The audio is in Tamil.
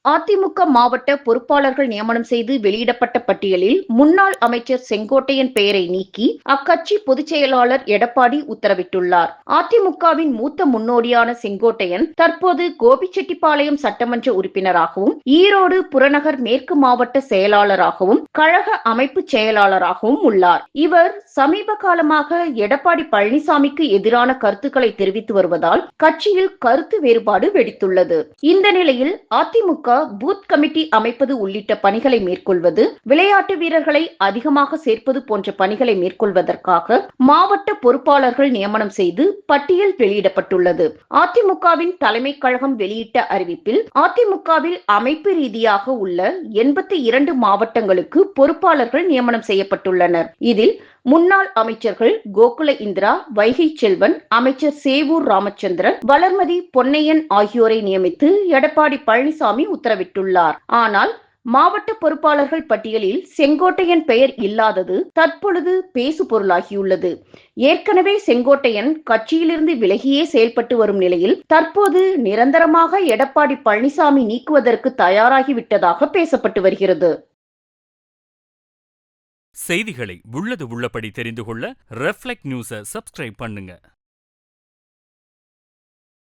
அதிமுக மாவட்ட பொறுப்பாளர்கள் நியமனம் செய்து வெளியிடப்பட்ட பட்டியலில் முன்னாள் அமைச்சர் செங்கோட்டையன் பெயரை நீக்கி அக்கட்சி பொதுச் செயலாளர் எடப்பாடி உத்தரவிட்டுள்ளார். அதிமுகவின் மூத்த முன்னோடியான செங்கோட்டையன் தற்போது கோபிச்செட்டிப்பாளையம் சட்டமன்ற உறுப்பினராகவும், ஈரோடு புறநகர் மேற்கு மாவட்ட செயலாளராகவும், கழக அமைப்பு செயலாளராகவும் உள்ளார். இவர் சமீப காலமாக எடப்பாடி பழனிசாமிக்கு எதிரான கருத்துக்களை தெரிவித்து வருவதால் கட்சியில் கருத்து வேறுபாடு வெடித்துள்ளது. இந்த நிலையில் அதிமுக பூத் கமிட்டி அமைப்பது உள்ளிட்ட பணிகளை மேற்கொள்வது, விளையாட்டு வீரர்களை அதிகமாக சேர்ப்பது போன்ற பணிகளை மேற்கொள்வதற்காக மாவட்ட பொறுப்பாளர்கள் நியமனம் செய்து பட்டியல் வெளியிடப்பட்டுள்ளது. அதிமுகவின் தலைமை கழகம் வெளியிட்ட அறிவிப்பில் அதிமுகவில் அமைப்பு ரீதியாக உள்ள 82 மாவட்டங்களுக்கு பொறுப்பாளர்கள் நியமனம் செய்யப்பட்டுள்ளனர். இதில் முன்னாள் அமைச்சர்கள் கோகுல இந்திரா, வைகை செல்வன், அமைச்சர் சேவூர் ராமச்சந்திரன், வளர்மதி பொன்னையன் ஆகியோரை நியமித்து எடப்பாடி பழனிசாமி உத்தரவிட்டுள்ளார். ஆனால் மாவட்ட பொறுப்பாளர்கள் பட்டியலில் செங்கோட்டையன் பெயர் இல்லாதது தற்பொழுது பேசு பொருளாகியுள்ளது. ஏற்கனவே செங்கோட்டையன் கட்சியிலிருந்து விலகியே செயல்பட்டு வரும் நிலையில் தற்போது நிரந்தரமாக எடப்பாடி பழனிசாமி நீக்குவதற்கு தயாராகிவிட்டதாக பேசப்பட்டு வருகிறது. செய்திகளை உள்ளது உள்ளபடி தெரிந்து கொள்ள ரெஃப்ளெக்ட் நியூஸை சப்ஸ்கிரைப் பண்ணுங்க.